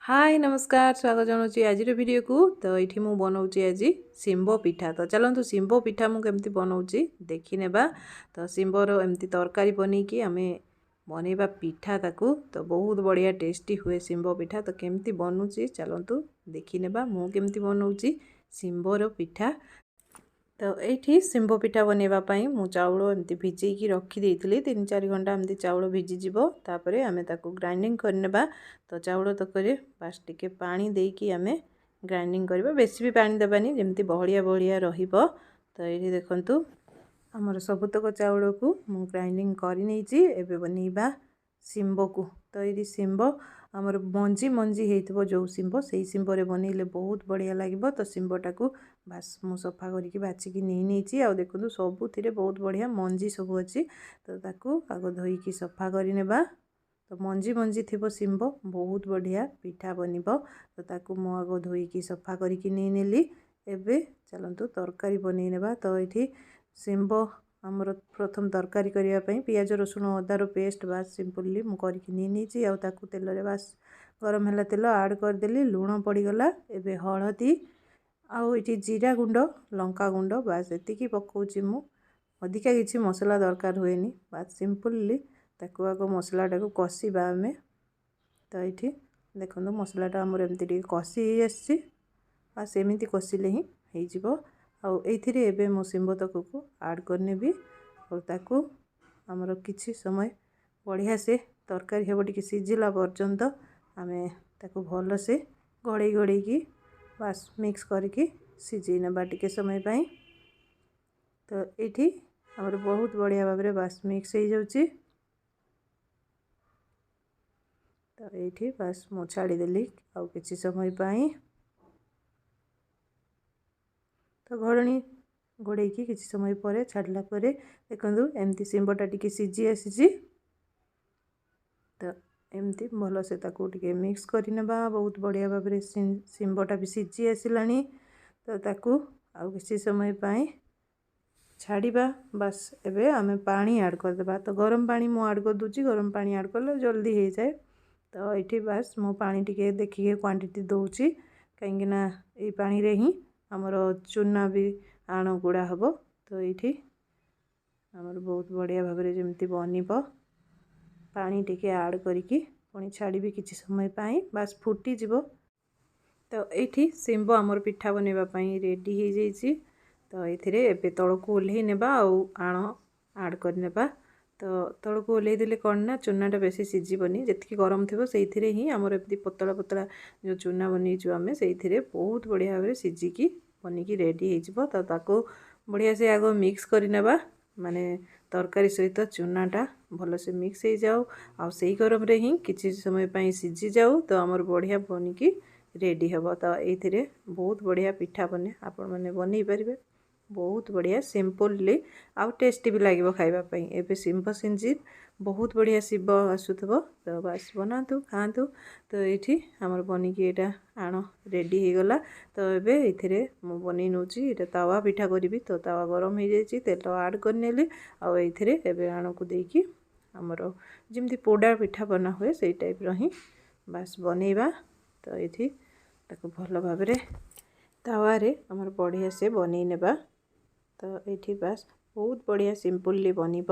हाय नमस्कार स्वागत जनाऊँ आज वीडियो को। तो ये मुझे बनाऊँगी आज शिंब पिठा। तो चलतु शिंब पिठा मुझे बनाऊँगी देखी नेबा। तो शिंबर एमती तरकारी बनईकी आम बनइबा पिठा ताकू। तो बहुत बढ़िया टेस्टी हुए शिंब पिठा। तो केमती बनूची चलतु देखी नेबा मुझे केमती बनाऊँगी शिंबर पिठा। तो ये शिंब पिठा बनवाई मु चाउल एमती भिजैकी रखी 3-4 घंटा एमती चाउल भिजिज तापर आम ताकू ग्राइंडिंग करनेबा। तो चाउल तक बास टिके पानी देकी आम ग्राइंडिंग करबा। बेसी भी पानी देबानी जमती बहलिया बहलिया रहिबो। तो ये देखंतु आमर सबुतक चाउल को मु ग्राइंडिंग कर नहीं एबे बनइबा शिंब को। तो ये शिंब आमर मंजी मंजी होइतबो जो शिंब से शिंबरे बनइले बहुत बढ़िया लगे। तो शिंबटा को बास मु सफा करके बाछिकी नहीं आ देखो सबुथिरे बहुत बढ़िया मंजी सब अच्छी। तो ताकू आग धोईकी सफा करनेबा। तो मंजी मंजी थी शिंब बहुत बढ़िया पिठा बनब। तो ताकू मु आग धोईकी सफा करके नहीं नेली। एबे चलतु तरकारी बनई नेबा। तो ये शिंब आमर प्रथम तरकारी करने पियाज रसुण अदार पेस्ट बास सिंपली मुझे नहीं आ तेल रे बास गरम है तेल आड करदेली लुण पड़गला। एबे हलदी आउ ये जीरा गुंड लंका गुंड बास एतिकी पकाउची मु अधिका किसी मसला दरकार हुए बास सिंपली ताकू आग मसलाटा को कषिबा आमे। तो ये देखो मसलाटा आमर एमती कषि आसी बास एमती कषिले ही हो। आउे एबे मो शिंब तक को आड करनेबी और ताकू आमर किछि समय बढ़िया से तरकारी हेब टिके सिझिला पर्यंत आमे ताकू भल से गड़े गड़े की बास मिक्स करके सिझे नेबा टिके समय पाई। तो ये आमर बहुत बढ़िया भाव में बास मिक्स हो जाउची। तो ये बास मु छाड़ीदेली आउ किछि समय पाई। तो घोड़नी घोड़ेकी किसी समय पर छाड़ला देखो एमती शिंबटा टिके सिझी आसी। तो एमती भल से ताकू टिके मिक्स करनेबा बहुत बढ़िया भाव में शिंबटा भी सिझी आसलानी। तो ताकू आउ किसी समय पाई छाड़ीबा बास एबे आमे पानी ऐड करदेबा। तो गरम पानी मु ऐड कर दूची गरम पानी ऐड कले जल्दी हो जाए। तो ये बास मु पानी टिके देखिए क्वांटिटी दूची कहीं ये पानी रे ही आमर चूना भी आण गुड़ा हम। तो ये आमर बहुत बढ़िया भाव में जमती बनब पानी टिके ऐड करिकी पुणी छाड़ी किसी समय पाई बास फुटी जीवो। तो ये शिंब आमर पिठा बनवाई रेडी हो जाइए। तो ये एबे तलको ओल्हे नेबा आण ऐड करनेबा। तो तलको ओल्हे देले कौन ना चूनाटा बेसी सिझिबनी जितकी गरम थी से ही आमर एमती पतला पतला जो चूना बनईचु आम से बहुत बढ़िया भाव में सिझिकी बनिकी रेडी हो। तो ताको बढ़िया से आग मिक्स करनेबा माने तरकारी सहित चूनाटा भल से मिक्स हो जाओ आ सही गरम रे ही किसी समय पाई सिझी जाओ। तो आमर बढ़िया बनिकी रेडी हम। तो ये बहुत बढ़िया पिठा बने आपण मैंने बनई पारे बहुत बढ़िया सिंपली आउ टेस्टी भी लगे खावाई। एबे शिंब सिंजी बहुत बढ़िया शिंब आसुथबो। तो बास बनातु खातु। तो ये आमर बनिकी एटा आण रेडी हो गला। तो एबे ये मु बनई नौची ये तावा पिठा करी। तो तावा गरम हो जाइए तेल ऐड करनेली आउ ये आण को देकी आमर जमती पोड़ा पिठा बना हुए से टाइप रही बास बनइबा। तो ये ताको भल भाव में तावारे आमर बढ़िया से बनई नेबा। तो ये बास बहुत बढ़िया सिंपली बनब।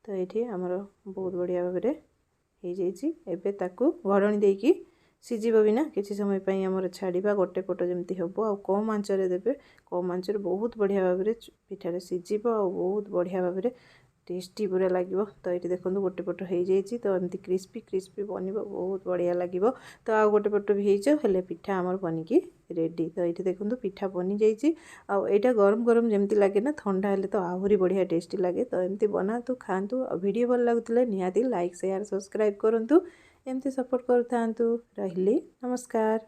तो ये आमर बहुत बढ़िया भाव में हो जाइए। एबे ताकू घोड़नी देकी सिझिब भी ना किसी समय पाई आमर छाड़ीबा गोटे पट जमती हम आ कम आंचरे देबे। कम आंचरे बहुत बढ़िया भाव में पिठारे सिझिब आ बहुत बढ़िया भाव में टेस्टी पूरा लगे। तो ये देखो गोटे पट हो जाइए। तो एमती क्रिस्पी क्रिस्पी बनब बहुत बढ़िया लगे। तो आ गोटे पट भी हो पिठा आमर बनिकी रेडी। तो ये देखो पिठा बनी जाइए। आईटा गरम गरम जमती लगे ना ठंडा हेले तो आहरी बढ़िया टेस्टी लगे। तो एमती बनातु खातु। वीडियो भल लगुले निहाती लाइक शेयर सब्सक्राइब करूँ एमती सपोर्ट करूँ। रही नमस्कार।